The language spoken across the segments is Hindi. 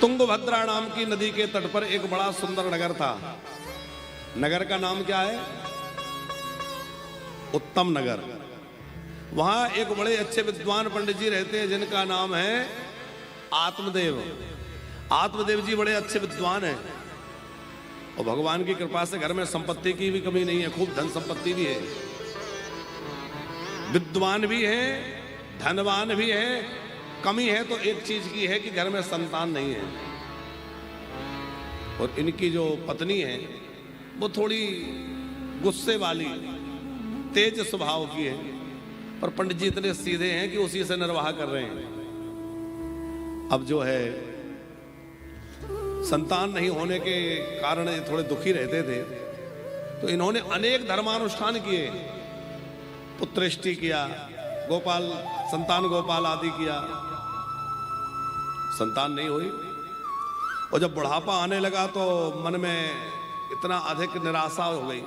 तुंगभद्रा नाम की नदी के तट पर एक बड़ा सुंदर नगर था। नगर का नाम क्या है? उत्तम नगर। वहां एक बड़े अच्छे विद्वान पंडित जी रहते हैं जिनका नाम है आत्मदेव। आत्मदेव जी बड़े अच्छे विद्वान हैं और भगवान की कृपा से घर में संपत्ति की भी कमी नहीं है, खूब धन संपत्ति भी है, विद्वान भी है, धनवान भी है। कमी है तो एक चीज की है कि घर में संतान नहीं है। और इनकी जो पत्नी है वो थोड़ी गुस्से वाली, तेज स्वभाव की है, पर पंडित जी इतने सीधे हैं कि उसी से निर्वाह कर रहे हैं। अब जो है संतान नहीं होने के कारण थोड़े दुखी रहते थे, तो इन्होंने अनेक धर्मानुष्ठान किए, पुत्रष्टि किया, गोपाल संतान गोपाल आदि किया, संतान नहीं हुई। और जब बुढ़ापा आने लगा तो मन में इतना अधिक निराशा हो गई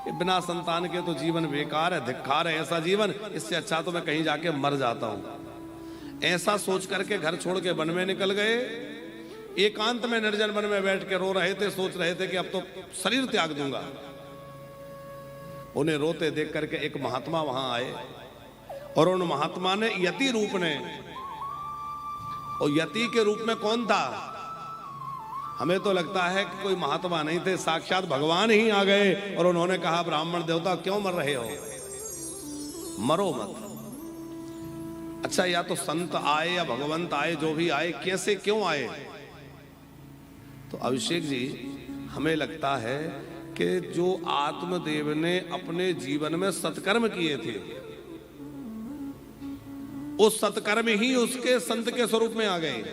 कि बिना संतान के तो जीवन बेकार है, धिक्कार है ऐसा जीवन, इससे अच्छा तो मैं कहीं जाके मर जाता हूं। ऐसा सोच करके घर छोड़ के वन में निकल गए। एकांत में निर्जन वन में बैठ के रो रहे थे, सोच रहे थे कि अब तो शरीर त्याग दूंगा। उन्हें रोते देख करके एक महात्मा वहां आए और उन महात्मा ने यति रूप ने, और यति के रूप में कौन था? हमें तो लगता है कि कोई महात्मा नहीं थे, साक्षात भगवान ही आ गए और उन्होंने कहा ब्राह्मण देवता क्यों मर रहे हो, मरो मत। अच्छा, या तो संत आए या भगवंत आए, जो भी आए, कैसे क्यों आए? तो अभिषेक जी हमें लगता है कि जो आत्मदेव ने अपने जीवन में सत्कर्म किए थे, उस सत्कर्म ही उसके संत के स्वरूप में आ गए।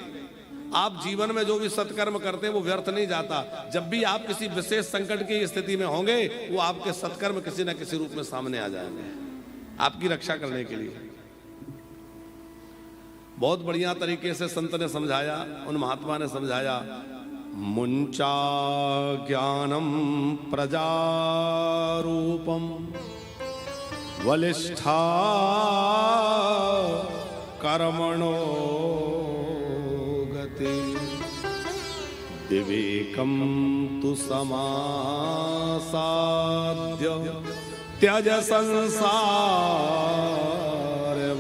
आप जीवन में जो भी सत्कर्म करते हैं वो व्यर्थ नहीं जाता। जब भी आप किसी विशेष संकट की स्थिति में होंगे, वो आपके सत्कर्म किसी न किसी रूप में सामने आ जाएंगे आपकी रक्षा करने के लिए। बहुत बढ़िया तरीके से संत ने समझाया, उन महात्मा ने समझाया। मुंचा ज्ञानम प्रजारूपम वलिष्ठा कर्मणो गति विवेकम तु समासाद्य त्यज संसार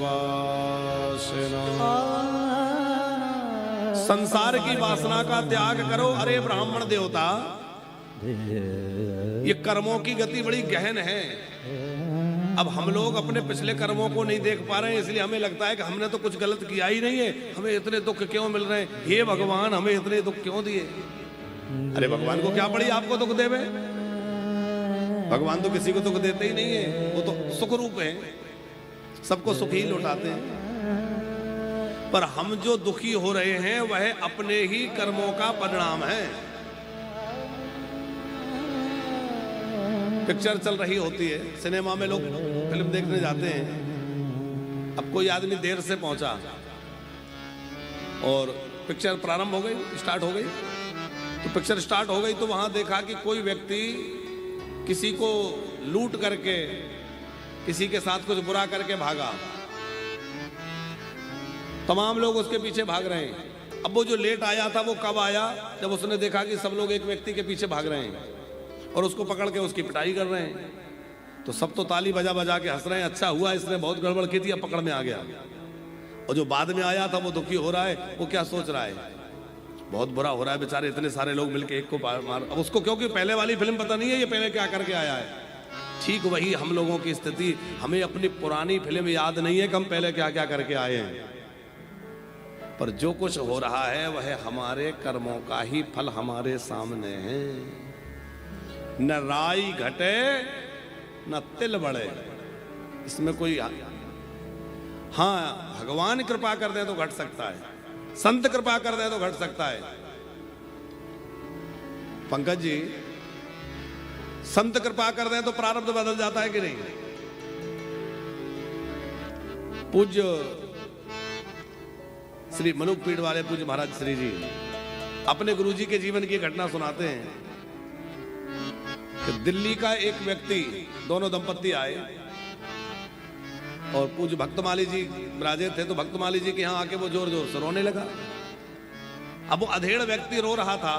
वासना। संसार की वासना का त्याग करो। अरे ब्राह्मण देवता, ये कर्मों की गति बड़ी गहन है। अब हम लोग अपने पिछले कर्मों को नहीं देख पा रहे हैं, इसलिए हमें लगता है कि हमने तो कुछ गलत किया ही नहीं है, हमें इतने दुख क्यों मिल रहे हैं, हे भगवान हमें इतने दुख क्यों दिए। अरे भगवान को क्या पड़ी आपको दुख देवे? भगवान तो किसी को दुख देते ही नहीं है, वो तो सुख रूप है, सबको सुख ही लौटाते हैं। पर हम जो दुखी हो रहे हैं वह अपने ही कर्मों का परिणाम है। पिक्चर चल रही होती है, सिनेमा में लोग फिल्म देखने जाते हैं। अब कोई आदमी देर से पहुंचा और पिक्चर प्रारंभ हो गई, स्टार्ट हो गई। तो पिक्चर स्टार्ट हो गई तो वहां देखा कि कोई व्यक्ति किसी को लूट करके, किसी के साथ कुछ बुरा करके भागा। तमाम लोग उसके पीछे भाग रहे हैं। अब वो जो लेट आया था वो कब आया? जब उसने देखा कि सब लोग एक व्यक्ति के पीछे भाग रहे हैं और उसको पकड़ के उसकी पिटाई कर रहे हैं। तो सब तो ताली बजा बजा के हंस रहे हैं, अच्छा हुआ इसने बहुत गड़बड़ की थी, अब पकड़ में आ गया। और जो बाद में आया था वो दुखी हो रहा है, वो क्या सोच रहा है? बहुत बुरा हो रहा है, बेचारे इतने सारे लोग मिलके एक को मार। अब उसको क्योंकि पहले वाली फिल्म पता नहीं है ये पहले क्या करके आया है। ठीक वही हम लोगों की स्थिति, हमें अपनी पुरानी फिल्म याद नहीं है कि हम पहले क्या क्या करके आए हैं। पर जो कुछ हो रहा है वह हमारे कर्मों का ही फल हमारे सामने है। न राई घटे न तिल बढ़े, इसमें कोई, हाँ भगवान कृपा कर दे तो घट सकता है, संत कृपा कर दे तो घट सकता है। पंकज जी, संत कृपा कर दे तो प्रारब्ध बदल जाता है कि नहीं? पूज्य श्री मनुक पीठ वाले पूज्य महाराज श्री जी अपने गुरुजी के जीवन की घटना सुनाते हैं कि दिल्ली का एक व्यक्ति, दोनों दंपत्ति आए और पूज्य भक्तमाली जी विराजे थे, तो भक्तमाली जी के यहाँ आके वो जोर जोर से रोने लगा। अब वो अधेड़ व्यक्ति रो रहा था,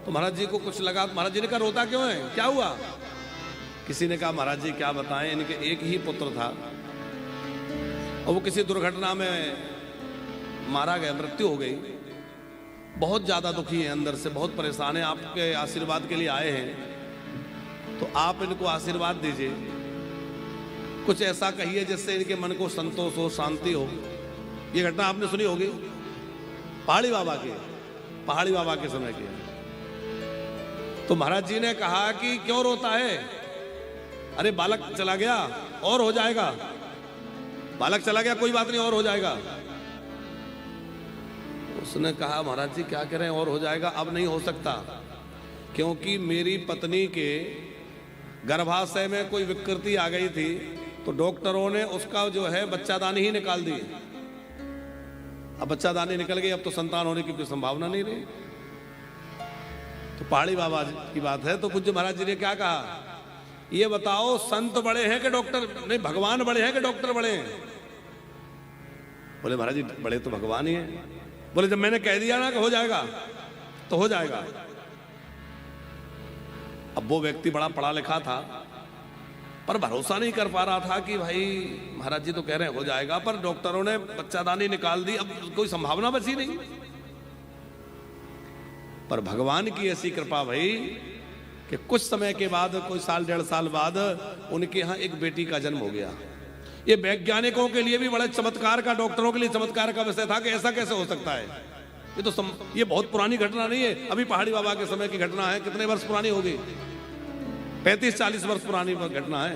तो महाराज जी को कुछ लगा। महाराज जी ने कहा रोता क्यों है, क्या हुआ? किसी ने कहा महाराज जी क्या बताएं, इनके एक ही पुत्र था और वो किसी दुर्घटना में मारा गया, मृत्यु हो गई। बहुत ज्यादा दुखी हैं, अंदर से बहुत परेशान हैं, आपके आशीर्वाद के लिए आए हैं, तो आप इनको आशीर्वाद दीजिए, कुछ ऐसा कहिए जिससे इनके मन को संतोष हो, शांति हो। ये घटना आपने सुनी होगी, पहाड़ी बाबा के समय की। तो महाराज जी ने कहा कि क्यों रोता है? अरे बालक चला गया और हो जाएगा, बालक चला गया कोई बात नहीं और हो जाएगा। उसने कहा महाराज जी क्या करें और हो जाएगा? अब नहीं हो सकता, क्योंकि मेरी पत्नी के गर्भाशय में कोई विकृति आ गई थी, तो डॉक्टरों ने उसका जो है बच्चादानी ही निकाल दी। अब बच्चादानी निकल गई, अब तो संतान होने की कोई संभावना नहीं रही। तो पहाड़ी बाबा की बात है। तो पूज्य महाराज जी ने क्या कहा, ये बताओ संत बड़े हैं कि डॉक्टर? नहीं, भगवान बड़े हैं कि डॉक्टर बड़े हैं? बोले महाराज जी बड़े तो भगवान ही हैं। बोले जब मैंने कह दिया ना कि हो जाएगा तो हो जाएगा। अब वो व्यक्ति बड़ा पढ़ा लिखा था, पर भरोसा नहीं कर पा रहा था कि भाई महाराज जी तो कह रहे हैं हो जाएगा, पर डॉक्टरों ने बच्चादानी निकाल दी, अब कोई संभावना बची नहीं। पर भगवान की ऐसी कृपा भाई कि कुछ समय के बाद, कोई साल डेढ़ साल बाद, उनके यहाँ एक बेटी का जन्म हो गया। ये वैज्ञानिकों के लिए भी बड़ा चमत्कार का, डॉक्टरों के लिए चमत्कार का विषय था कि ऐसा कैसे हो सकता है। ये बहुत पुरानी घटना नहीं है, अभी पहाड़ी बाबा के समय की घटना है। कितने वर्ष पुरानी होगी? 35-40 वर्ष पुरानी घटना है,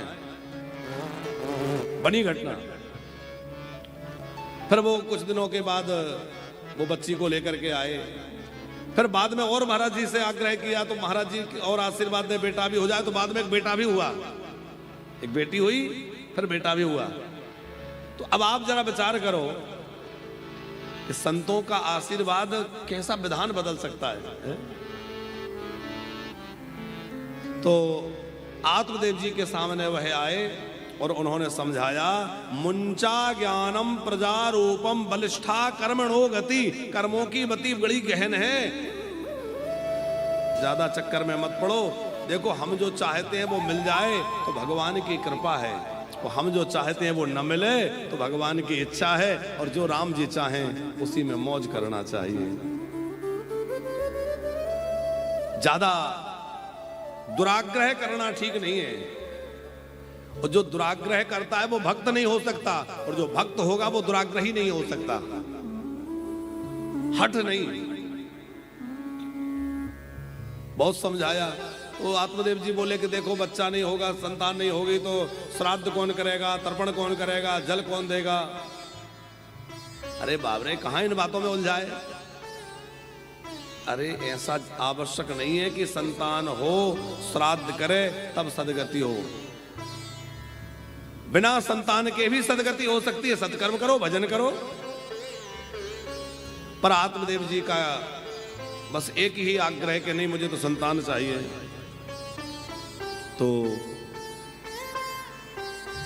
बनी घटना। फिर वो कुछ दिनों के बाद वो बच्ची को लेकर के आए। फिर बाद में और महाराज जी से आग्रह किया, तो महाराज जी और आशीर्वाद दे बेटा भी हो जाए। तो बाद में एक बेटा भी हुआ, एक बेटी हुई, फिर बेटा भी हुआ। तो अब आप जरा विचार करो कि संतों का आशीर्वाद कैसा विधान बदल सकता है। तो आत्मदेव जी के सामने वह आए और उन्होंने समझाया, मुंचा ज्ञानम प्रजारूपम बलिष्ठा कर्मणो गति। कर्मों की गति बड़ी गहन है, ज्यादा चक्कर में मत पड़ो। देखो हम जो चाहते हैं वो मिल जाए तो भगवान की कृपा है, और हम जो चाहते हैं वो न मिले तो भगवान की इच्छा है, और जो राम जी चाहें उसी में मौज करना चाहिए। ज्यादा दुराग्रह करना ठीक नहीं है, और जो दुराग्रह करता है वो भक्त नहीं हो सकता, और जो भक्त होगा वो दुराग्रही नहीं हो सकता। हठ नहीं। बहुत समझाया तो आत्मदेव जी बोले कि देखो बच्चा नहीं होगा, संतान नहीं होगी तो श्राद्ध कौन करेगा, तर्पण कौन करेगा, जल कौन देगा। अरे बाप रे, कहां इन बातों में उलझाए। अरे ऐसा आवश्यक नहीं है कि संतान हो, श्राद्ध करे तब सदगति हो। बिना संतान के भी सदगति हो सकती है। सत्कर्म करो, भजन करो। पर आत्मदेव जी का बस एक ही आग्रह कि नहीं, मुझे तो संतान चाहिए। तो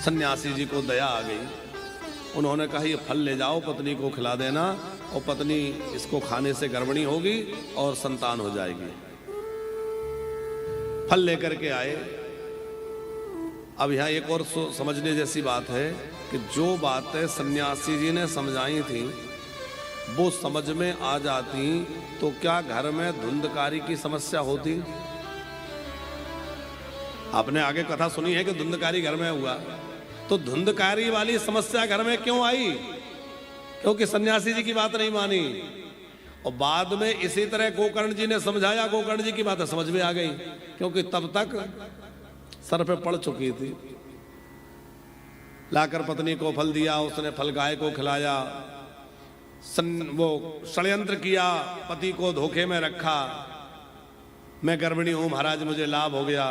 सन्यासी जी को दया आ गई। उन्होंने कहा ये फल ले जाओ, पत्नी को खिला देना, और पत्नी इसको खाने से गर्भणी होगी और संतान हो जाएगी। फल लेकर के आए। अब यहाँ एक और समझने जैसी बात है कि जो बातें सन्यासी जी ने समझाई थी वो समझ में आ जाती तो क्या घर में धुंधकारी की समस्या होती? आपने आगे कथा सुनी है कि धुंधकारी घर में हुआ, तो धुंधकारी वाली समस्या घर में क्यों आई? क्योंकि सन्यासी जी की बात नहीं मानी। और बाद में इसी तरह गोकर्ण जी ने समझाया, गोकर्ण जी की बात समझ में आ गई, क्योंकि तब तक सर पे पड़ चुकी थी। लाकर पत्नी को फल दिया, उसने फल गाय को खिलाया, वो षड्यंत्र किया, पति को धोखे में रखा, मैं गर्भिणी हूं महाराज, मुझे लाभ हो गया।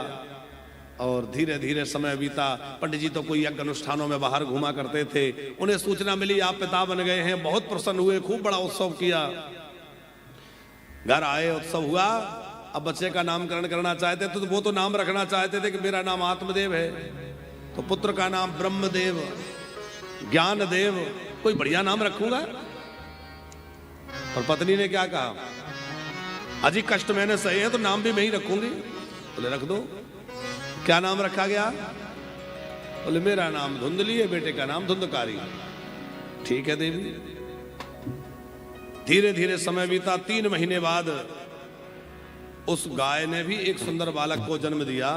और धीरे धीरे समय बीता। पंडित जी तो कोई यज्ञ अनुष्ठानों में बाहर घूमा करते थे, उन्हें सूचना मिली आप पिता बन गए हैं, बहुत प्रसन्न हुए, खूब बड़ा उत्सव किया। घर आए, उत्सव हुआ। अब बच्चे का नामकरण करना चाहते थे, तो वो तो नाम रखना चाहते थे कि मेरा नाम आत्मदेव है, तो पुत्र का नाम ब्रह्मदेव, ज्ञानदेव, कोई बढ़िया नाम रखूंगा। और पत्नी ने क्या कहा, अजी कष्ट मैंने सही है तो नाम भी मैं ही रखूंगी। बोले रख दो। क्या नाम रखा गया? बोले मेरा नाम धुंधली है, बेटे का नाम धुंधकारी। ठीक है देवी। धीरे धीरे समय बीता। 3 महीने बाद उस गाय ने भी एक सुंदर बालक को जन्म दिया,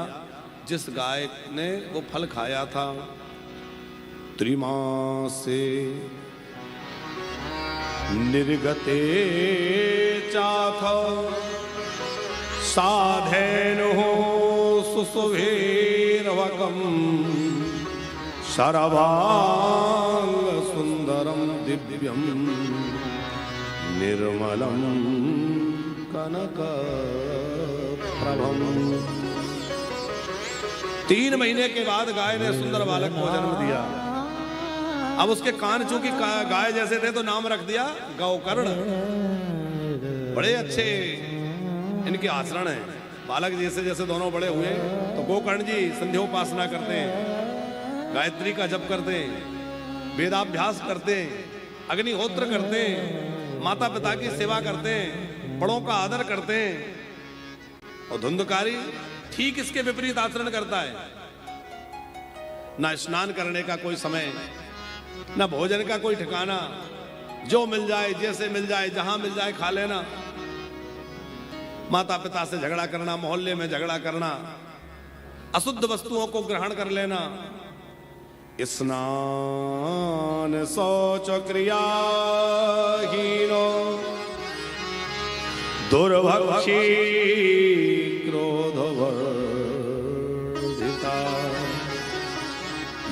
जिस गाय ने वो फल खाया था। त्रिमासे निर्गते चाथ साधेनु सुसुभेरवकम शरभांग सुंदरम दिव्यम निर्मलम कनक प्रभम। 3 महीने के बाद गाय ने सुंदर बालक को जन्म दिया। अब उसके कान चूंकि गाय जैसे थे तो नाम रख दिया गौकर्ण। बड़े अच्छे इनके आचरण हैं। बालक जैसे जैसे दोनों बड़े हुए तो गोकर्ण जी संध्योपासना करते हैं, गायत्री का जप करते हैं, वेदाभ्यास करते हैं, अग्निहोत्र करते हैं, माता पिता की सेवा करते हैं, बड़ों का आदर करते हैं। और धुंधकारी ठीक इसके विपरीत आचरण करता है। ना स्नान करने का कोई समय, ना भोजन का कोई ठिकाना, जो मिल जाए जैसे मिल जाए जहां मिल जाए खा लेना। माता पिता से झगड़ा करना, मोहल्ले में झगड़ा करना, अशुद्ध वस्तुओं को ग्रहण कर लेना, स्नान शौच क्रियाहीनो दुर्भक्षी क्रोधवर्धिता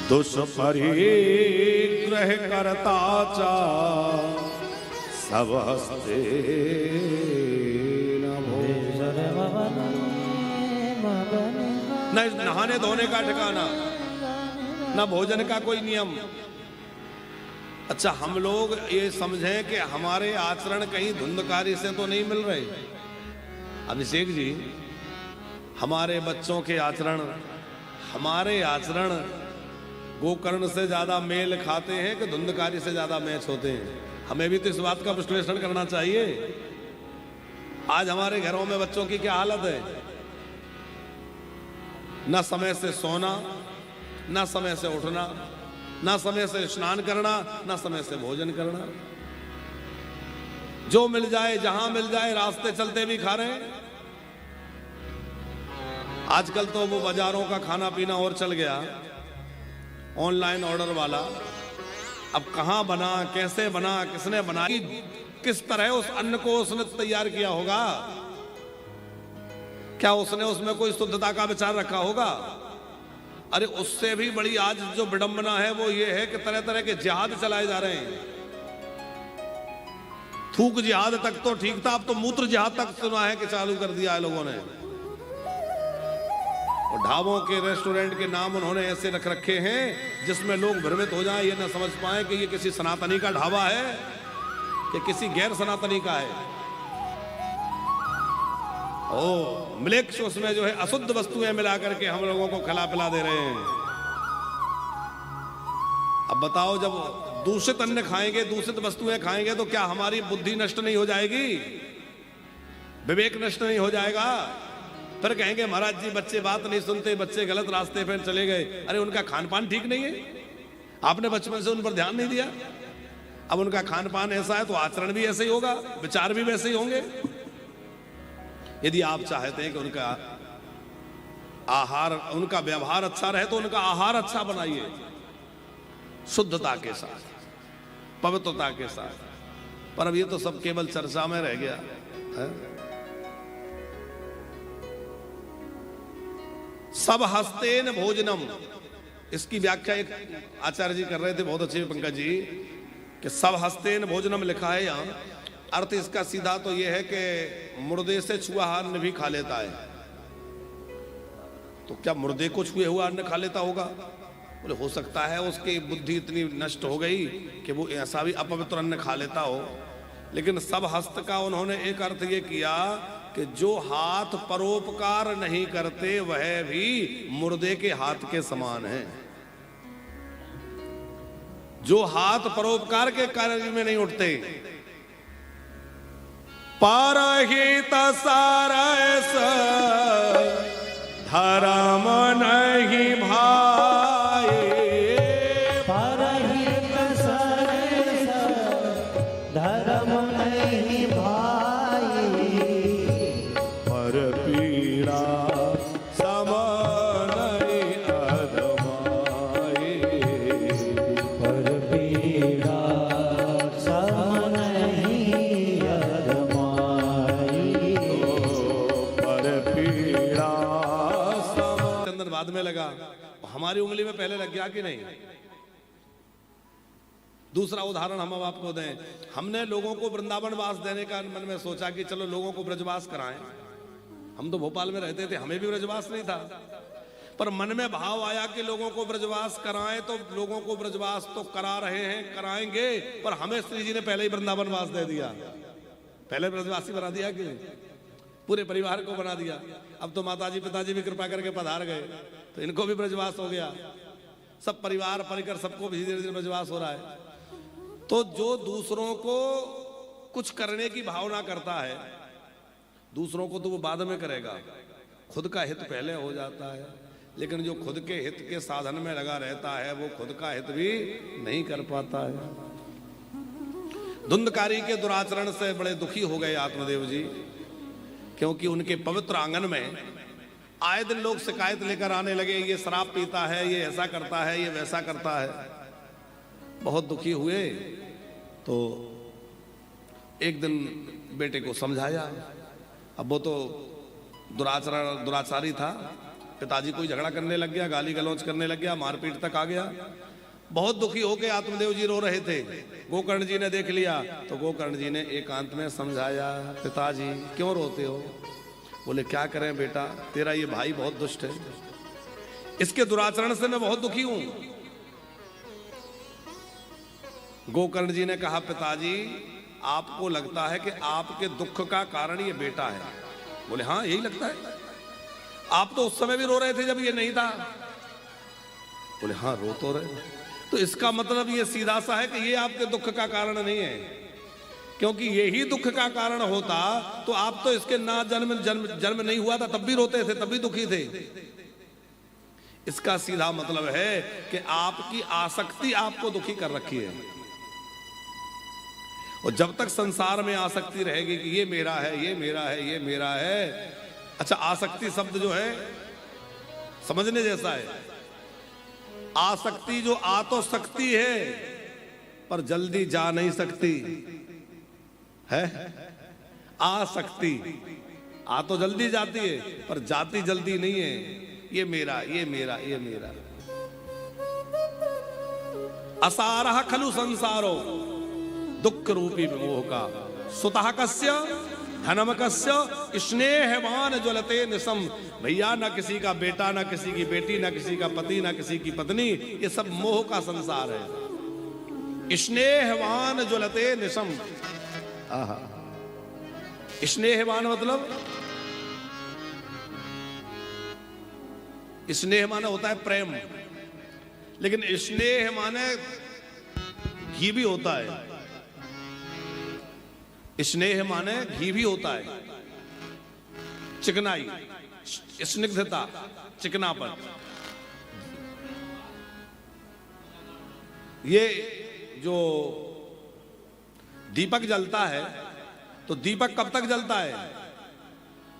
दुष्परिग्रह करता चा सब हस्ते न नहाने धोने का ठिकाना, न भोजन का कोई नियम। अच्छा, हम लोग ये समझें कि हमारे आचरण कहीं धुंधकारी से तो नहीं मिल रहे। अभिषेक जी, हमारे बच्चों के आचरण, हमारे आचरण गोकर्ण से ज्यादा मेल खाते हैं कि धुंधकारी से ज्यादा मैच होते हैं? हमें भी तो इस बात का विश्लेषण करना चाहिए। आज हमारे घरों में बच्चों की क्या हालत है? ना समय से सोना, ना समय से उठना, ना समय से स्नान करना, ना समय से भोजन करना। जो मिल जाए जहां मिल जाए रास्ते चलते भी खा रहे हैं। आजकल तो वो बाजारों का खाना पीना और चल गया, ऑनलाइन ऑर्डर वाला। अब कहां बना, कैसे बना, किसने बनाई, किस तरह उस अन्न को उसने तैयार किया होगा? क्या उसने उसमें कोई शुद्धता का विचार रखा होगा? अरे उससे भी बड़ी आज जो विडंबना है वो ये है कि तरह तरह के जिहाद चलाए जा रहे हैं। थूक जिहाद तक तो ठीक था, अब तो मूत्र जिहाद तक सुना है कि चालू कर दिया है लोगों ने। और ढाबों के, रेस्टोरेंट के नाम उन्होंने ऐसे रख रखे हैं जिसमें लोग भ्रमित हो जाएं, ये न समझ पाए कि ये किसी सनातनी का ढाबा है कि किसी गैर सनातनी का है। ओ मिलेक्स उसमें जो है अशुद्ध वस्तुएं मिला करके हम लोगों को खिला पिला दे रहे हैं। अब बताओ, जब दूषित अन्न खाएंगे, दूषित वस्तुएं खाएंगे तो क्या हमारी बुद्धि नष्ट नहीं हो जाएगी? विवेक नष्ट नहीं हो जाएगा? फिर कहेंगे महाराज जी बच्चे बात नहीं सुनते, बच्चे गलत रास्ते पर चले गए। अरे उनका खान पान ठीक नहीं है, आपने बचपन से उन पर ध्यान नहीं दिया। अब उनका खान पान ऐसा है तो आचरण भी ऐसे ही होगा, विचार भी वैसे ही होंगे। यदि आप चाहते हैं कि उनका आहार, उनका व्यवहार अच्छा रहे तो उनका आहार अच्छा बनाइए, शुद्धता के साथ, पवित्रता के साथ। पर अब ये तो सब केवल चर्चा में रह गया है। सब हस्तेन भोजनम, इसकी व्याख्या एक आचार्य जी कर रहे थे, बहुत अच्छे पंकज जी, कि सब हस्तेन भोजनम लिखा है यहाँ। अर्थ इसका सीधा तो यह है कि मुर्दे से छुआ अन्न भी खा लेता है। तो क्या मुर्दे को छुए हुआ अन्न खा लेता होगा? बोले हो सकता है उसकी बुद्धि इतनी नष्ट हो गई कि वो ऐसा भी अपवित्र अन्न खा लेता हो। लेकिन सब हस्त का उन्होंने एक अर्थ ये किया कि जो हाथ परोपकार नहीं करते वह भी मुर्दे के हाथ के समान है। जो हाथ परोपकार के कार्य में नहीं उठते, परहित सरस धर्म नहीं भाए, परहित सरस धर्म नहीं भाई, पर पीड़ा सम नहीं अधमाए, पर पीड़ा सम नहीं अधमाई, पर पीड़ा सम। चंदन बाद में लगा, हमारी उंगली में पहले लग गया कि नहीं? दूसरा उदाहरण हम अब आपको दें। हमने लोगों को वृंदावन वास देने का मन में सोचा कि चलो लोगों को ब्रजवास कराएं। हम तो भोपाल में रहते थे, हमें भी ब्रजवास नहीं था, पर मन में भाव आया कि लोगों को ब्रजवास कराएं, तो लोगों को ब्रजवास तो करा रहे हैं, कराएंगे, पर हमें श्री जी ने पहले ही वृंदावन वास दे दिया, पहले ब्रजवासी बना दिया कि पूरे परिवार को बना दिया। अब तो माताजी पिताजी भी कृपा करके पधार गए, तो इनको भी ब्रजवास हो गया, सब परिवार परिकर सबको भी धीरे धीरे ब्रजवास हो रहा है। तो जो दूसरों को कुछ करने की भावना करता है, दूसरों को तो वो बाद में करेगा, खुद का हित पहले हो जाता है। लेकिन जो खुद के हित के साधन में लगा रहता है, वो खुद का हित भी नहीं कर पाता है। धुंधकारी के दुराचरण से बड़े दुखी हो गए आत्मदेव जी, क्योंकि उनके पवित्र आंगन में आए दिन लोग शिकायत लेकर आने लगे, ये शराब पीता है, ये ऐसा करता है, ये वैसा करता है। बहुत दुखी हुए तो एक दिन बेटे को समझाया। अब वो तो दुराचारी था, पिताजी कोई झगड़ा करने लग गया, गाली गलौज करने लग गया, मारपीट तक आ गया। बहुत दुखी होकर आत्मदेव जी रो रहे थे। गोकर्ण जी ने देख लिया तो गोकर्ण जी ने एकांत में समझाया, पिताजी क्यों रोते हो? बोले क्या करें बेटा, तेरा ये भाई बहुत दुष्ट है, इसके दुराचरण से मैं बहुत दुखी हूं। गोकर्ण जी ने कहा, पिताजी आपको लगता है कि आपके दुख का कारण ये बेटा है? बोले हाँ यही लगता है, आप तो उस समय भी रो रहे थे जब ये नहीं था। बोले हाँ रो तो रहे, तो इसका मतलब ये सीधा सा है कि ये आपके दुख का कारण नहीं है, क्योंकि यही दुख का कारण होता तो आप तो इसके ना जन्म नहीं हुआ था तब भी रोते थे, तब भी दुखी थे। इसका सीधा मतलब है कि आपकी आसक्ति आपको दुखी कर रखी है, और जब तक संसार में आसक्ति रहेगी कि ये मेरा है, ये मेरा है, ये मेरा है। अच्छा, आसक्ति शब्द जो है समझने जैसा है। आसक्ति जो आ तो सकती है पर जल्दी जा नहीं सकती है। आसक्ति आ तो जल्दी जाती है पर जाती जल्दी नहीं है। ये मेरा, ये मेरा, ये मेरा। असारः खलु संसारो दुख रूपी विमोह का, सुतः कस्य धनम कस्य स्नेहवान ज्वलते निशम। भैया ना किसी का बेटा, ना किसी की बेटी, ना किसी का पति, ना किसी की पत्नी, ये सब मोह का संसार है। स्नेहवान ज्वलते निशम। स्नेहवान मतलब, स्नेह माने होता है प्रेम, लेकिन स्नेह माने घी भी होता है। स्नेह माने घी भी होता है, चिकनाई, स्निग्धता, चिकनापन। ये जो दीपक जलता है तो दीपक कब तक जलता है?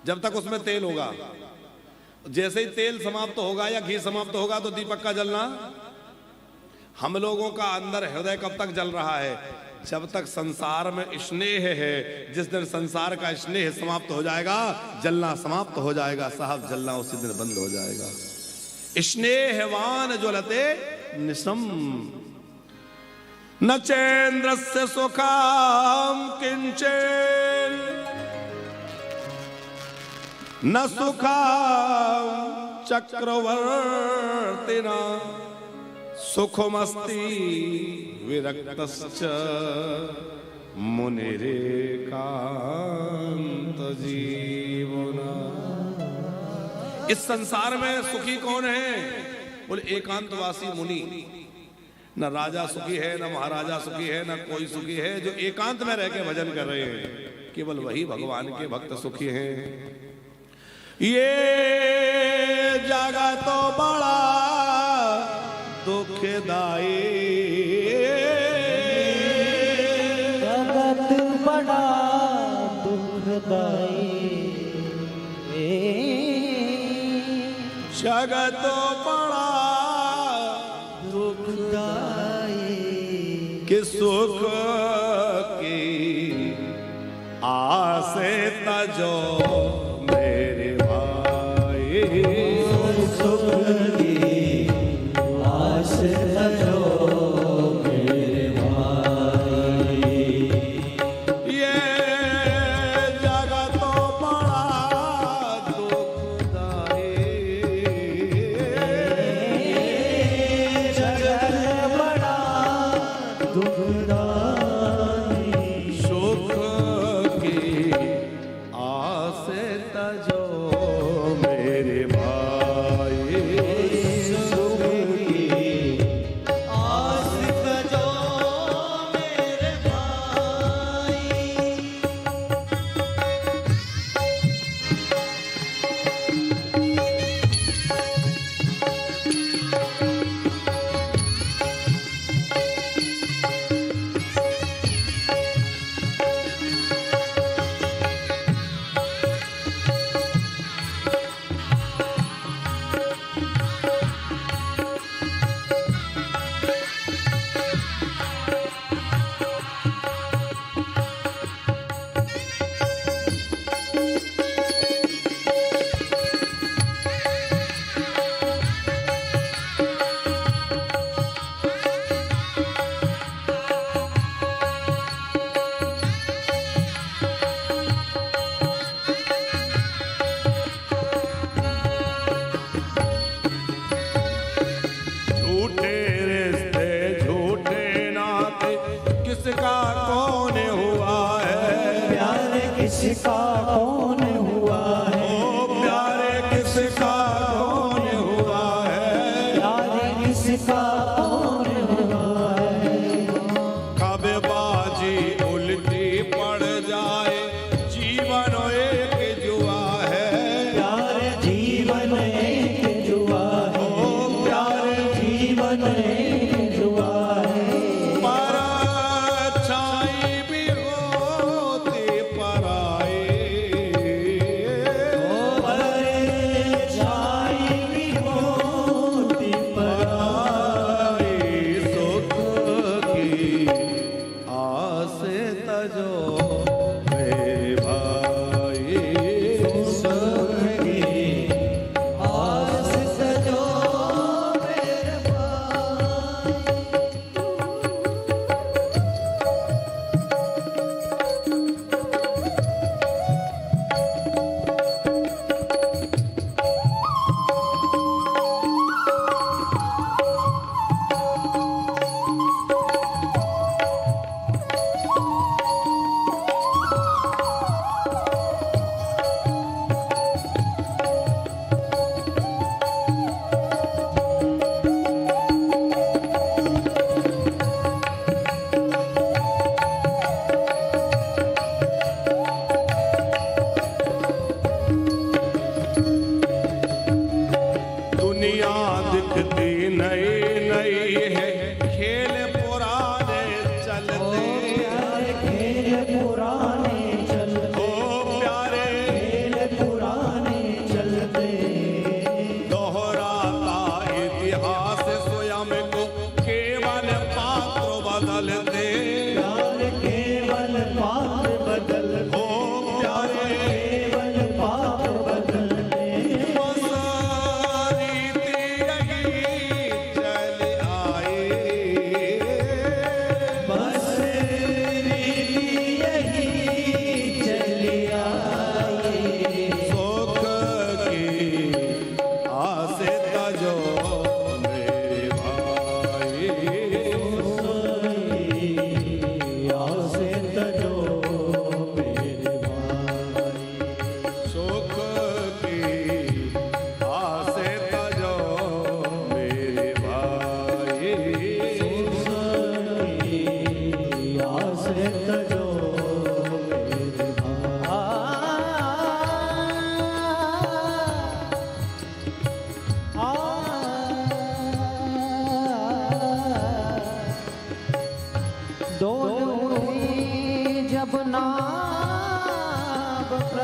जब तक उसमें तेल होगा। जैसे ही तेल समाप्त होगा या घी समाप्त होगा तो दीपक का जलना। हम लोगों का अंदर हृदय कब तक जल रहा है? जब तक संसार में स्नेह है। जिस दिन संसार का स्नेह समाप्त हो जाएगा, जलना समाप्त हो जाएगा साहब, जलना उसी दिन बंद हो जाएगा। स्नेहवान ज्वलते निशम न चेन्द्रस्य सुखाम किंचन न सुखाम चक्रवर्तिना सुखमस्ति विरक्तश्च मुनिरेकांत जीवना। इस संसार में सुखी कौन है? बोले एकांतवासी मुनि। न राजा सुखी है, न महाराजा सुखी है, न कोई सुखी है जो एकांत में रह के भजन कर रहे हैं। केवल वही भगवान के भक्त सुखी हैं। ये जगत तो बड़ा दुखदाई, जगत बड़ा दुखदाई, जगत बड़ा दुखदाई, कि सुख की आस तजो मेरे भाई, सुख की आस तजो मेरे भाई। ये जगत तो बड़ा दुखदाई, जगत बड़ा दुखदाई, सुख की आस तजो मेरे भाई, सुख की आस तजो मेरे भाई। झूठे रिश्ते झूठे नाते किसका कौन हुआ है, प्यार किसका कौन हुआ है, ओ प्यारे किसका कौन हुआ है, प्यार किसका कौन हुआ है। कब बाजी उल्टी पड़ जाए जीवन एक जुआ है, प्यार जीवन एक जुआ है, ओ प्यार जीवन एक जुआ है। पर छाई भी होती पराई,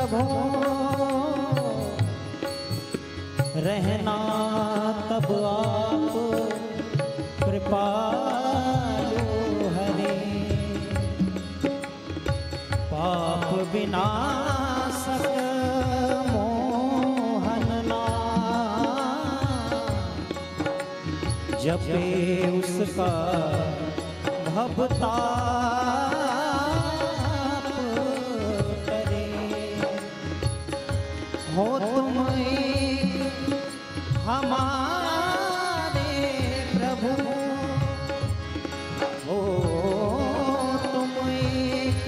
प्रभु रहना तब आप कृपालु हरे। पाप विनाशक मोहन नाम जपे उसका भवताप करे। हो तुम एक हमारे प्रभु, हो तुम एक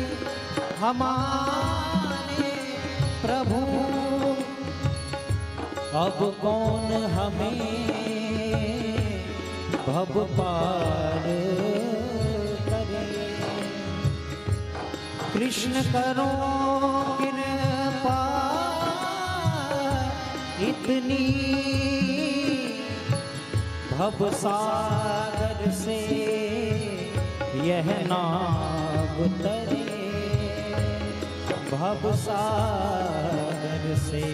हमारे प्रभु। अब कौन हमें भव पार करे। कृष्ण करो कृपा इतनी, भव सागर से यह नाव तरे। भव सागर से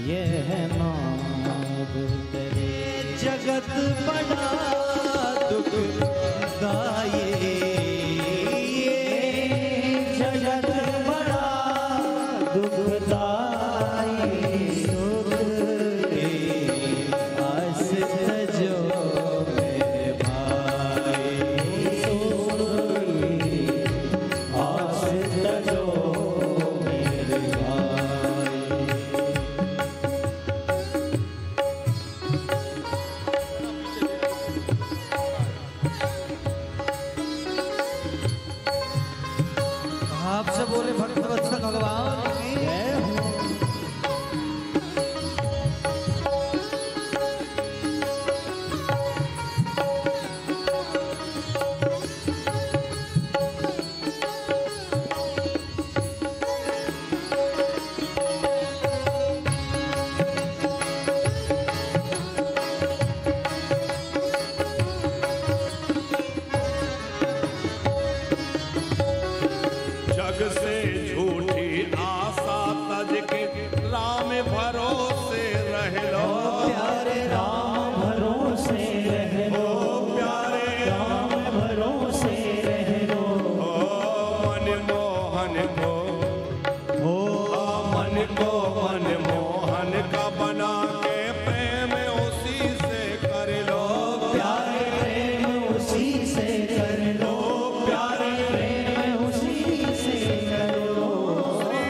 यह नाव तरे। जगत बड़ा दुखदाई, जगत बड़ा दुखदाई। सुख के आस तजो मेरे भाई। सुख की आस तजो मेरे भाई। आपसे बोले भक्त वत्सल भगवान की जय हो। जग से झूठी आशा तज के राम भरोसे रह लो। प्यारे राम भरोसे रह लो। प्यारे राम भरोसे रह लो। मनमोहन को हो, मनमोहन का बना के प्रेम उसी से कर लो। प्यारे प्रेम उसी से कर लो। प्यारे प्रेम उसी से कर लो। श्री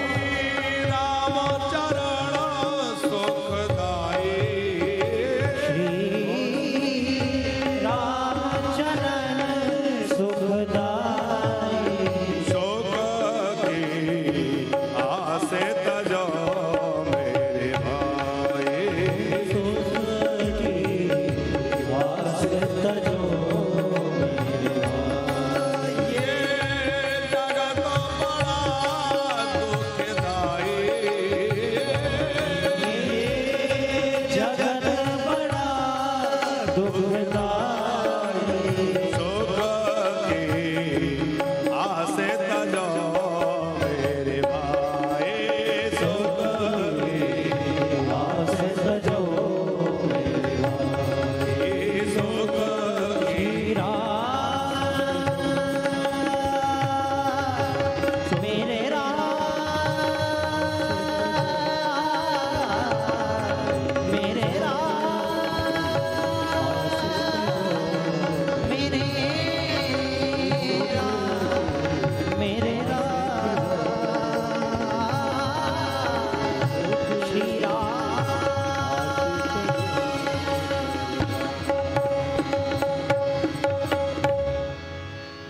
राम चरण सुखदाई। श्री राम चरण सुखदाई। शोक की आस तजो मेरे भाई। सुख की आस तजो मेरे भाई। ये जगत बड़ा दुखदाई। जगत बड़ा दुखदाई। शोक की आस तजो मेरे भाई। शोक की आस तजो मेरे भाई। शोक की मेरे मेरे मेरे मेरे श्री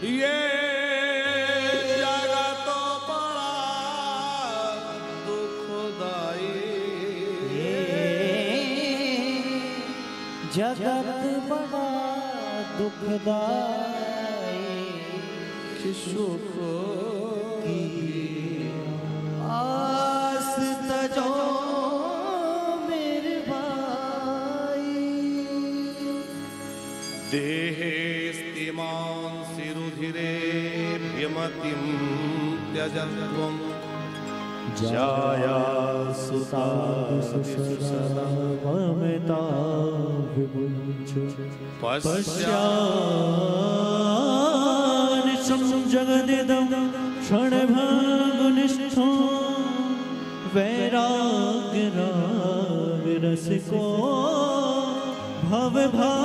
ये जगत बड़ा दुखदाई। जगत बड़ा दुखदाई। सुख की आस तजो मेरे भाई। देहे स्तिमांसि रुधिरे व्यमतिं त्यजन्त्वं जाया सुता सदा ममता विमुञ्च पश्यानिशं जगदिदं क्षणभङ्गुनिष्ठो वैराग्यरागरसिको भवभक्तिनिष्ठो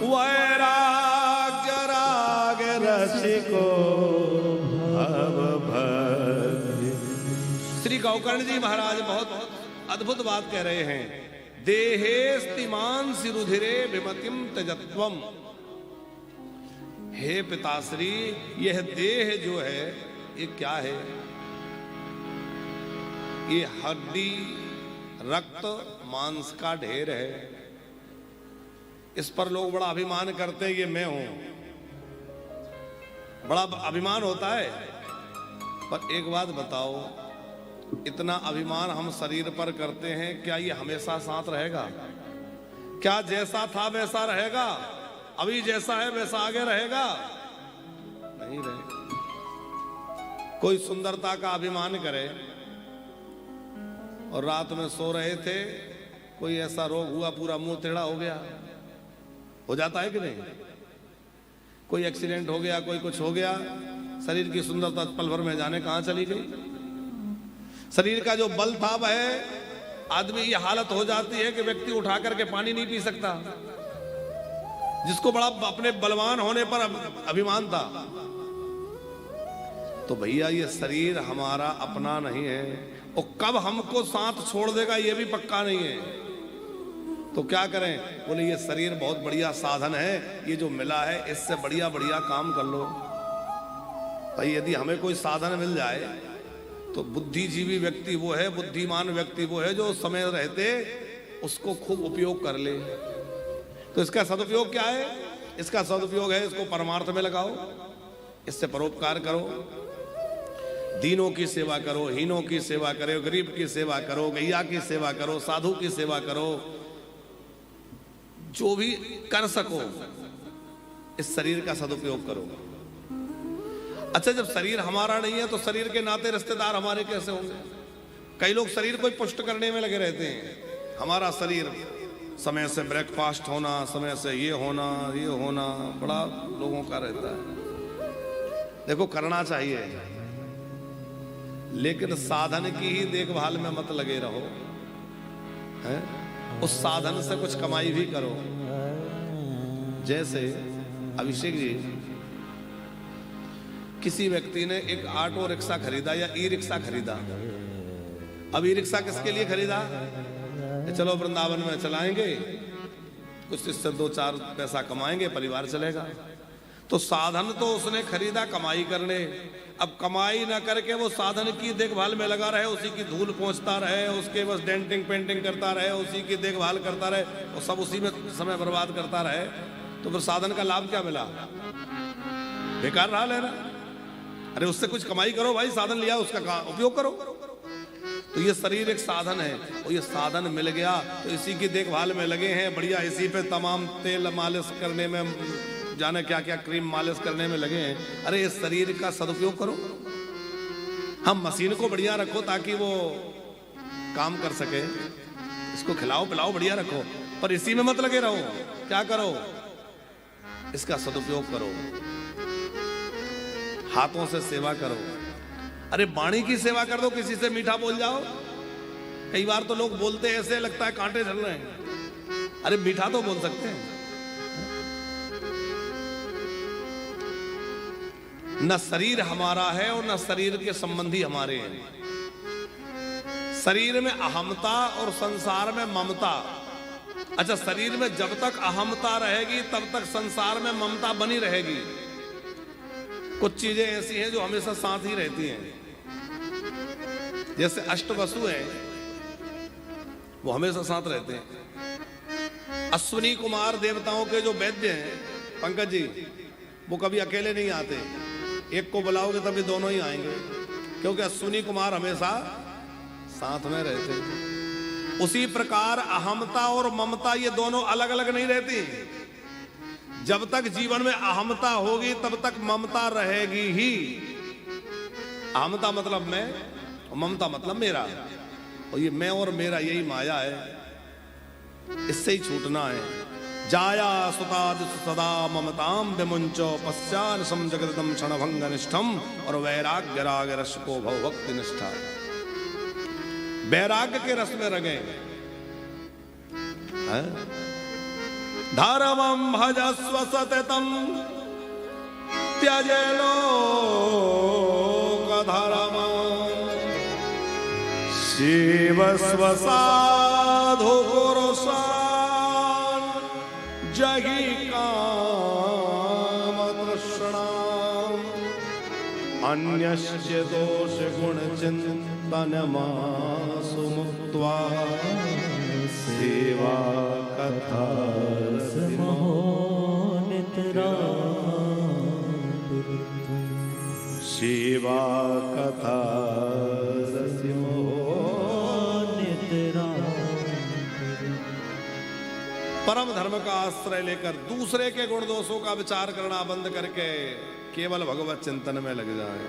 वैराग्य राग रसिको श्री गौकर्ण जी महाराज बहुत अद्भुत बात कह रहे हैं। देहेस्तिमान सिरुधिरे विमतिम त्यजत्वम। हे पिताश्री, यह देह जो है ये क्या है? ये हड्डी रक्त मांस का ढेर है। इस पर लोग बड़ा अभिमान करते हैं, ये मैं हूं, बड़ा अभिमान होता है। पर एक बात बताओ, इतना अभिमान हम शरीर पर करते हैं, क्या ये हमेशा साथ रहेगा? क्या जैसा था वैसा रहेगा? अभी जैसा है वैसा आगे रहेगा? नहीं रहेगा। कोई सुंदरता का अभिमान करे और रात में सो रहे थे, कोई ऐसा रोग हुआ पूरा मुंह टेढ़ा हो गया, हो जाता है कि नहीं? कोई एक्सीडेंट हो गया, कोई कुछ हो गया, शरीर की सुंदरता पल भर में जाने कहां चली गई। शरीर का जो बल था वह आदमी ये हालत हो जाती है कि व्यक्ति उठा करके पानी नहीं पी सकता, जिसको बड़ा अपने बलवान होने पर अभिमान था। तो भैया ये शरीर हमारा अपना नहीं है, और कब हमको साथ छोड़ देगा ये भी पक्का नहीं है। तो क्या करें? बोले ये शरीर बहुत बढ़िया साधन है, ये जो मिला है इससे बढ़िया बढ़िया काम कर लो। भाई यदि हमें कोई साधन मिल जाए तो बुद्धिजीवी व्यक्ति वो है, बुद्धिमान व्यक्ति वो है जो समय रहते उसको खूब उपयोग कर ले। तो इसका सदुपयोग क्या है? इसका सदुपयोग है इसको परमार्थ में लगाओ, इससे परोपकार करो, दीनों की सेवा करो, हीनों की सेवा करो, गरीब की सेवा करो, गैया की सेवा करो, साधु की सेवा करो, जो भी कर सको इस शरीर का सदुपयोग करो। अच्छा, जब शरीर हमारा नहीं है तो शरीर के नाते रिश्तेदार हमारे कैसे होंगे? कई लोग शरीर को पुष्ट करने में लगे रहते हैं। हमारा शरीर समय से ब्रेकफास्ट होना, समय से ये होना, ये होना, बड़ा लोगों का रहता है। देखो करना चाहिए, लेकिन साधन की ही देखभाल में मत लगे रहो, हैं? उस साधन से कुछ कमाई भी करो। जैसे अभिषेक जी, किसी व्यक्ति ने एक ऑटो रिक्शा खरीदा या ई रिक्शा खरीदा। अब ई रिक्शा किसके लिए खरीदा? चलो वृंदावन में चलाएंगे, कुछ इससे 2-4 पैसा कमाएंगे, परिवार चलेगा। तो साधन तो उसने खरीदा कमाई करने। अब कमाई ना करके वो साधन की देखभाल में लगा रहे, उसी की धूल पहुंचता रहे, उसके बस डेंटिंग पेंटिंग करता रहे, उसी की देखभाल करता रहे और सब उसी में समय बर्बाद करता रहे, तो फिर साधन का लाभ क्या मिला? बेकार रहा लेना। अरे उससे कुछ कमाई करो भाई, साधन लिया उसका उपयोग करो। तो ये शरीर एक साधन है, और ये साधन मिल गया तो इसी की देखभाल में लगे हैं, बढ़िया इसी पे तमाम तेल मालिश करने में, जाने क्या क्या क्रीम मालिश करने में लगे हैं। अरे इस शरीर का सदुपयोग करो। हम मशीन को बढ़िया रखो ताकि वो काम कर सके, इसको खिलाओ पिलाओ बढ़िया रखो, पर इसी में मत लगे रहो। क्या करो? इसका सदुपयोग करो, हाथों से सेवा करो। अरे वाणी की सेवा कर दो, किसी से मीठा बोल जाओ। कई बार तो लोग बोलते हैं ऐसे लगता है कांटे चल रहे हैं। अरे मीठा तो बोल सकते हैं। न शरीर हमारा है और न शरीर के संबंधी हमारे हैं। शरीर में अहमता और संसार में ममता। अच्छा, शरीर में जब तक अहमता रहेगी तब तक संसार में ममता बनी रहेगी। कुछ चीजें ऐसी हैं जो हमेशा साथ ही रहती हैं। जैसे अष्टवसु है, वो हमेशा साथ रहते हैं। अश्विनी कुमार देवताओं के जो वैद्य हैं पंकज जी, वो कभी अकेले नहीं आते। एक को बुलाओगे तभी दोनों ही आएंगे, क्योंकि अश्विनी कुमार हमेशा साथ में रहते हैं। उसी प्रकार अहमता और ममता ये दोनों अलग अलग नहीं रहती। जब तक जीवन में अहमता होगी तब तक ममता रहेगी ही। अहमता मतलब मैं और ममता मतलब मेरा, और ये मैं और मेरा यही माया है, इससे ही छूटना है। जाया सुताद सदा ममताम विमुंचो पश्चान सम जगदम क्षणभंग निष्ठम, और वैराग्य राग रस को भव भक्ति निष्ठा। वैराग्य के रस में रंगे, धर्मम भजस्व सततम त्यजे लोक धर्म, शिव स्वसाधु पुरुषान जहि काम तृष्णाम, अन्यस्य दोष गुण चिंतन मासु मुक्त्वा, सेवा कथा सेवा कथा परम धर्म का आश्रय लेकर दूसरे के गुण दोषों का विचार करना बंद करके केवल भगवत चिंतन में लग जाए।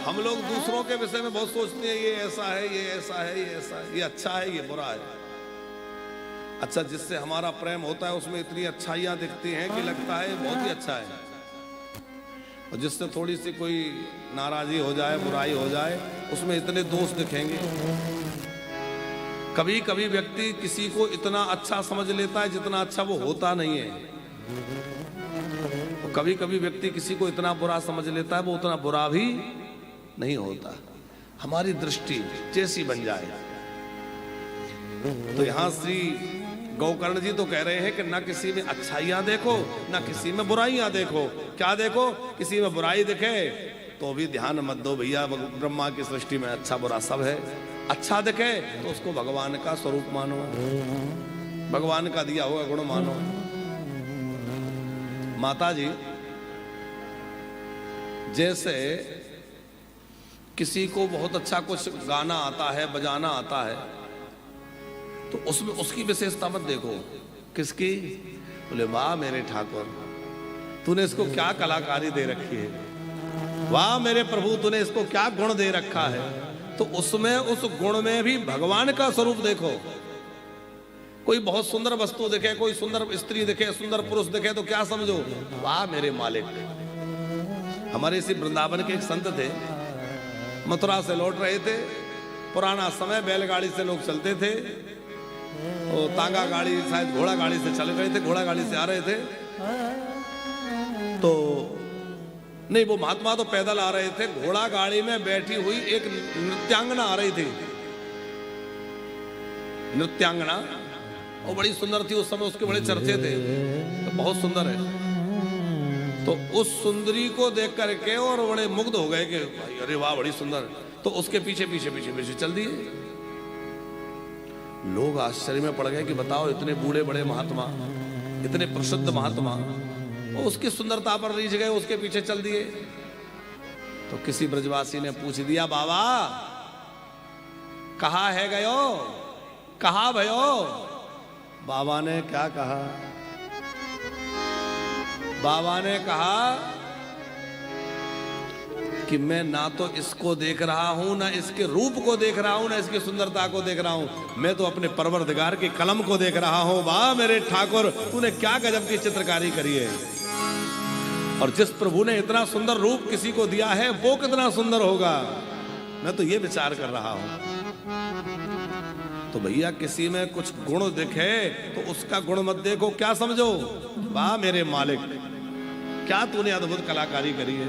हम लोग दूसरों के विषय में बहुत सोचते हैं, ये ऐसा है, ये ऐसा है, ये ऐसा है, ये अच्छा है, ये बुरा है। अच्छा, जिससे हमारा प्रेम होता है उसमें इतनी अच्छाइयां दिखती हैं कि लगता है बहुत ही अच्छा है, और जिससे थोड़ी सी कोई नाराजगी हो जाए, बुराई हो जाए, उसमें इतने दोष दिखेंगे। कभी कभी व्यक्ति किसी को इतना अच्छा समझ लेता है जितना अच्छा वो होता नहीं है, और कभी कभी व्यक्ति किसी को इतना बुरा समझ लेता है वो उतना बुरा भी नहीं होता। हमारी दृष्टि जैसी बन जाए। तो यहां श्री गोकर्ण जी तो कह रहे हैं कि न किसी में अच्छाइयां देखो, न किसी में बुराइयां देखो। क्या देखो? किसी में बुराई दिखे तो भी ध्यान मत दो भैया, ब्रह्मा की सृष्टि में अच्छा बुरा सब है। अच्छा दिखे तो उसको भगवान का स्वरूप मानो, भगवान का दिया हुआ गुण मानो। माता जी, जैसे किसी को बहुत अच्छा कुछ गाना आता है, बजाना आता है, तो उसमें उसकी विशेषता मत देखो। किसकी? बोले वाह मेरे ठाकुर, तूने इसको क्या कलाकारी दे रखी है, वाह मेरे प्रभु तूने इसको क्या गुण दे रखा है। तो उसमें, उस गुण में भी भगवान का स्वरूप देखो। कोई बहुत सुंदर वस्तु दिखे, कोई सुंदर स्त्री दिखे, सुंदर पुरुष दिखे, तो क्या समझो? वाह मेरे मालिक। हमारे इसी वृंदावन के एक संत थे, मथुरा से लौट रहे थे। पुराना समय, बैलगाड़ी से लोग चलते थे, और तांगा गाड़ी, शायद घोड़ा गाड़ी से चल गए थे, घोड़ा गाड़ी से आ रहे थे। तो नहीं, वो महात्मा तो पैदल आ रहे थे। घोड़ा गाड़ी में बैठी हुई एक नृत्यांगना आ रही थी, नृत्यांगना, और बड़ी सुंदर थी। उस समय उसके बड़े चर्चे थे, तो बहुत सुंदर है। तो उस सुंदरी को देख करके और बड़े मुग्ध हो गए कि अरे वाह बड़ी सुंदर। तो उसके पीछे पीछे पीछे पीछे चल दिए। लोग आश्चर्य में पड़ गए कि बताओ, इतने बूढ़े बड़े महात्मा, इतने प्रसिद्ध महात्मा, और उसकी सुंदरता पर रीझ गए, उसके पीछे चल दिए। तो किसी ब्रजवासी ने पूछ दिया, बाबा कहाँ है गयो, कहाँ भयो? बाबा ने क्या कहा? बाबा ने कहा कि मैं ना तो इसको देख रहा हूं, ना इसके रूप को देख रहा हूं, ना इसकी सुंदरता को देख रहा हूं, मैं तो अपने परवरदिगार की कलम को देख रहा हूं। वाह मेरे ठाकुर, तूने क्या गजब की चित्रकारी करी है। और जिस प्रभु ने इतना सुंदर रूप किसी को दिया है, वो कितना सुंदर होगा, मैं तो ये विचार कर रहा हूं। तो भैया, किसी में कुछ गुण दिखे तो उसका गुण मत देखो। क्या समझो? वाह मेरे मालिक, क्या तूने अद्भुत कलाकारी करी है,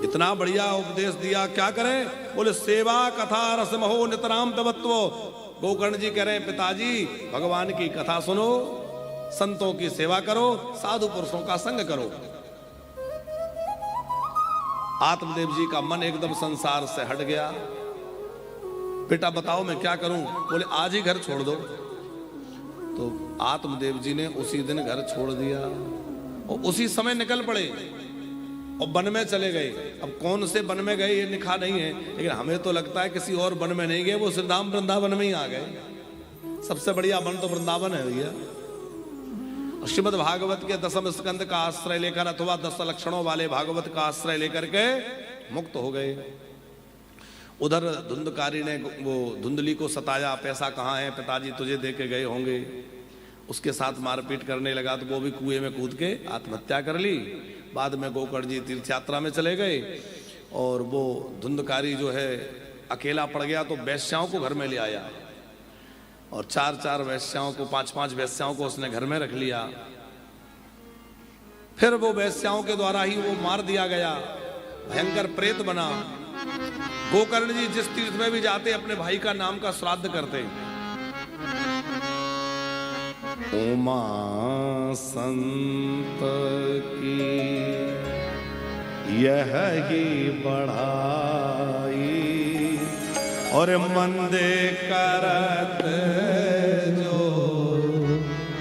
इतना बढ़िया उपदेश दिया। क्या करें? बोले सेवा कथा रसमहो नितराम तवत्व। गोकर्ण जी कह रहे हैं, पिताजी भगवान की कथा सुनो, संतों की सेवा करो, साधु पुरुषों का संग करो। आत्मदेव जी का मन एकदम संसार से हट गया। बेटा बताओ मैं क्या करूं? बोले आज ही घर छोड़ दो। तो आत्मदेव जी ने उसी दिन घर छोड़ दिया और उसी समय निकल पड़े और वन में चले गए। अब कौन से वन में गए ये लिखा नहीं है, लेकिन हमें तो लगता है किसी और वन में नहीं गए, वो श्रीधाम वृंदावन में ही आ गए। सबसे बढ़िया वन तो वृंदावन है भैया। श्रीमद् भागवत के दसम स्कंद का आश्रय लेकर अथवा 10 लक्षणों वाले भागवत का आश्रय लेकर के मुक्त हो गए। उधर धुंधकारी ने वो धुंधली को सताया, पैसा कहाँ है, पिताजी तुझे दे के गए होंगे। उसके साथ मारपीट करने लगा तो वो भी कुएं में कूद के आत्महत्या कर ली। बाद में गोकर्ण जी तीर्थ यात्रा में चले गए और वो धुंधकारी जो है अकेला पड़ गया तो वैश्याओं को घर में ले आया और 4-4 वैश्याओं को 5-5 वैश्याओं को उसने घर में रख लिया। फिर वो वैश्याओं के द्वारा ही वो मार दिया गया, भयंकर प्रेत बना। गोकर्ण जी जिस तीर्थ में भी जाते अपने भाई का नाम का श्राद्ध करते। उमा संत की यह ही बढ़ाई और मंदे करत जो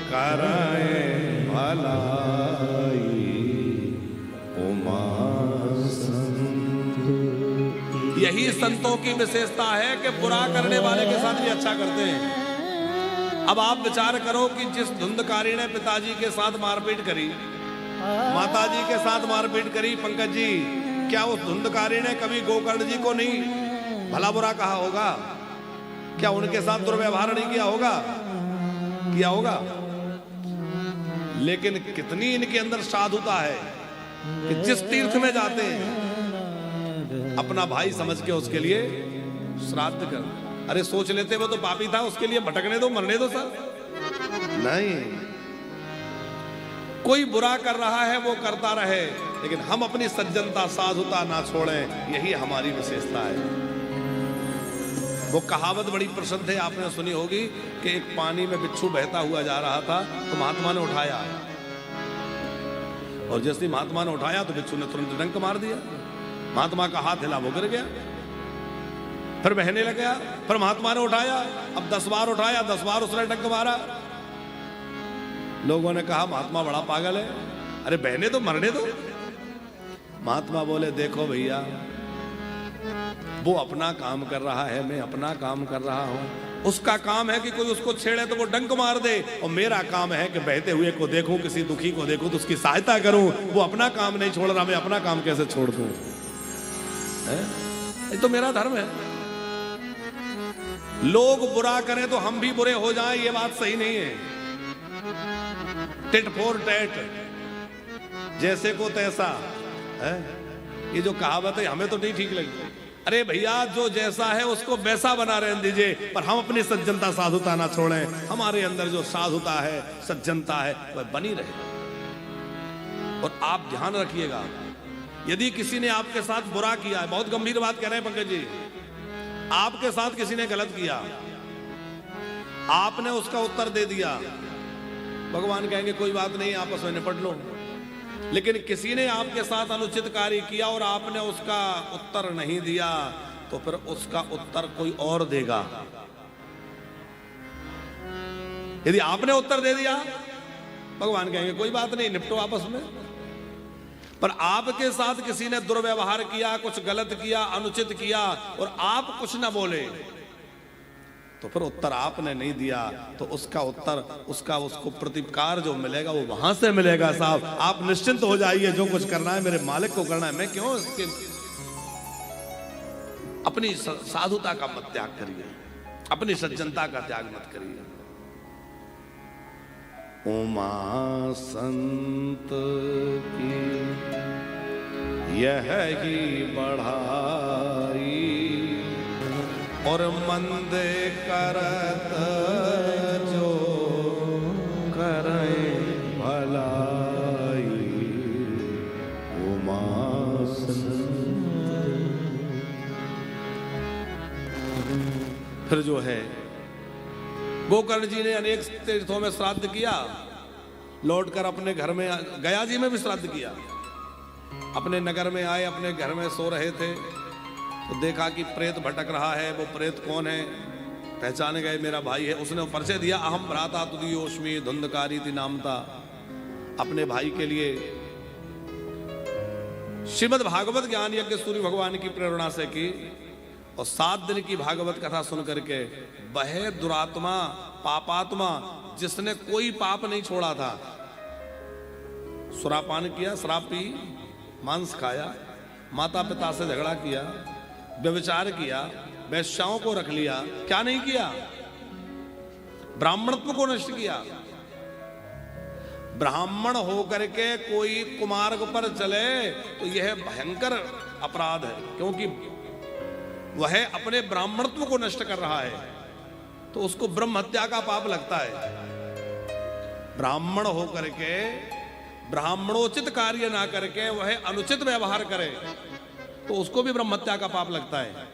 करे भलाई। उमा संत, यही संतों की विशेषता है कि बुरा करने वाले के साथ भी अच्छा करते हैं। अब आप विचार करो कि जिस धुंधकारी ने पिताजी के साथ मारपीट करी, माताजी के साथ मारपीट करी, पंकज जी, क्या उस धुंधकारी ने कभी गोकर्ण जी को नहीं भला बुरा कहा होगा? क्या उनके साथ दुर्व्यवहार नहीं किया होगा? किया होगा। लेकिन कितनी इनके अंदर साधुता है कि जिस तीर्थ में जाते हैं अपना भाई समझ के उसके लिए श्राद्ध कर। अरे सोच लेते वो तो पापी था, उसके लिए भटकने दो, मरने दो सर। नहीं, कोई बुरा कर रहा है वो करता रहे, लेकिन हम अपनी सज्जनता साधुता ना छोड़ें, यही हमारी विशेषता है। वो कहावत बड़ी प्रसिद्ध है, आपने सुनी होगी कि एक पानी में बिच्छू बहता हुआ जा रहा था तो महात्मा ने उठाया और जैसे महात्मा ने उठाया तो बिच्छू ने तुरंत डंक मार दिया। महात्मा का हाथ हिला, वो गिर गया, फिर बहने लग गया, फिर महात्मा ने उठाया, अब 10 बार उठाया, 10 बार उसने डंक मारा। लोगों ने कहा महात्मा बड़ा पागल है, अरे बहने तो मरने दो। महात्मा बोले देखो भैया, वो अपना काम कर रहा है, मैं अपना काम कर रहा हूं। उसका काम है कि कोई उसको छेड़े तो वो डंक मार दे, और मेरा काम है कि बहते हुए को देखूं, किसी दुखी को देखूं तो उसकी सहायता करूं। वो अपना काम नहीं छोड़ रहा, मैं अपना काम कैसे छोड़ दूं? ये तो मेरा धर्म है। लोग बुरा करें तो हम भी बुरे हो जाएं, ये बात सही नहीं है। टिट फॉर टैट, जैसे को तैसा है, ये जो कहावत है हमें तो नहीं ठीक लगी। अरे भैया, जो जैसा है उसको वैसा बना रहने दीजिए, पर हम अपनी सज्जनता साधुता ना छोड़ें। हमारे अंदर जो साधुता है, सज्जनता है, वह बनी रहे। और आप ध्यान रखिएगा, यदि किसी ने आपके साथ बुरा किया है, बहुत गंभीर बात कह रहे हैं पंकज जी, आपके साथ किसी ने गलत किया, आपने उसका उत्तर दे दिया, भगवान कहेंगे कोई बात नहीं, आपस में निपट लो। लेकिन किसी ने आपके साथ अनुचित कार्य किया और आपने उसका उत्तर नहीं दिया, तो फिर उसका उत्तर कोई और देगा। यदि आपने उत्तर दे दिया, भगवान कहेंगे कोई बात नहीं, निपटो आपस में। पर आपके साथ किसी ने दुर्व्यवहार किया, कुछ गलत किया, अनुचित किया, और आप कुछ ना बोले, तो फिर उत्तर आपने नहीं दिया, तो उसका उत्तर, उसको प्रतिकार जो मिलेगा वो वहां से मिलेगा। साहब आप निश्चिंत हो जाइए, जो कुछ करना है मेरे मालिक को करना है, मैं क्यों इसके। अपनी साधुता का मत त्याग करिए, अपनी सज्जनता का त्याग मत करिए। उमा संत की यह ही बढ़ाई और मंदे करत जो करे भलाई। उमा फिर जो है, गोकर्ण जी ने अनेक तीर्थों में श्राद्ध किया, लौटकर अपने घर में, गया जी में भी श्राद्ध किया। अपने नगर में आए, अपने घर में सो रहे थे तो देखा कि प्रेत भटक रहा है। वो प्रेत कौन है? पहचान गए, मेरा भाई है। उसने परिचय दिया, अहम भ्राता तुदियोष्मी धुंधकारी थी नामता। अपने भाई के लिए श्रीमद् भागवत ज्ञान यज्ञ सूर्य भगवान की प्रेरणा से की, और 7 दिन की भागवत कथा सुन करके वह दुरात्मा, पापात्मा, जिसने कोई पाप नहीं छोड़ा था, सुरापान किया, शराब पी, मांस खाया, माता पिता से झगड़ा किया, व्यभिचार किया, वैश्याओं को रख लिया, क्या नहीं किया? ब्राह्मणत्व को नष्ट किया। ब्राह्मण होकर के कोई कुमार्ग पर चले तो यह भयंकर अपराध है, क्योंकि वह अपने ब्राह्मणत्व को नष्ट कर रहा है, तो उसको ब्रह्म हत्या का पाप लगता है। ब्राह्मण होकर के ब्राह्मणोचित कार्य ना करके वह अनुचित व्यवहार करे तो उसको भी ब्रह्म हत्या का पाप लगता है,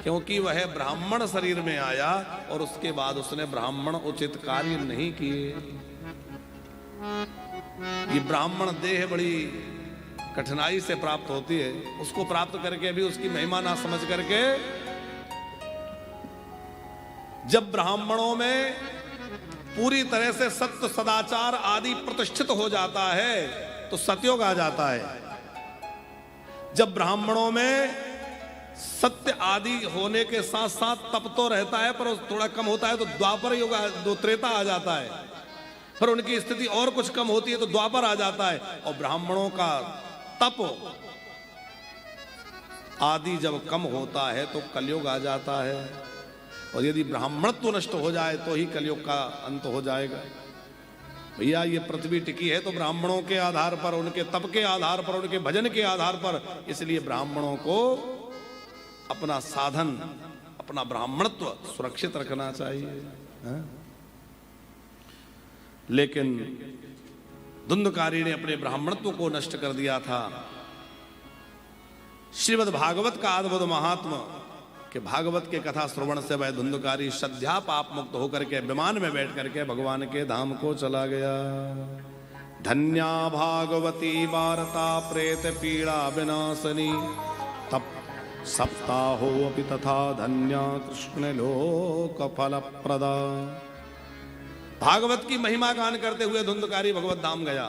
क्योंकि वह ब्राह्मण शरीर में आया और उसके बाद उसने ब्राह्मण उचित कार्य नहीं किए। ये ब्राह्मण देह बड़ी कठिनाई से प्राप्त होती है, उसको प्राप्त करके भी उसकी महिमा ना समझ करके जब ब्राह्मणों में पूरी तरह से सत्य सदाचार आदि प्रतिष्ठित हो जाता है तो सतयुग आ जाता है। जब ब्राह्मणों में सत्य आदि होने के साथ साथ तप तो रहता है पर थोड़ा कम होता है तो द्वापर युग, दो त्रेता आ जाता है, पर उनकी स्थिति और कुछ कम होती है तो द्वापर आ जाता है। और ब्राह्मणों का तप आदि जब कम होता है तो कलयुग आ जाता है, और यदि ब्राह्मणत्व नष्ट हो जाए तो ही कलयुग का अंत हो जाएगा। भैया ये पृथ्वी टिकी है तो ब्राह्मणों के आधार पर, उनके तप के आधार पर, उनके भजन के आधार पर, इसलिए ब्राह्मणों को अपना साधन, अपना ब्राह्मणत्व सुरक्षित रखना चाहिए। लेकिन धुंधकारी ने अपने ब्राह्मणत्व को नष्ट कर दिया था। श्रीमद् भागवत का अद्भुत महात्मा कि भागवत के कथा श्रवण से वह धुंधकारी श्रद्धा पाप मुक्त होकर के विमान में बैठ करके भगवान के धाम को चला गया। धन्या भागवती वार्ता प्रेत पीड़ा विनाशनी तप सप्ताहो अपि तथा धन्या कृष्ण लोक फल प्रदा। भागवत की महिमा गान करते हुए धुंधकारी भगवत धाम गया।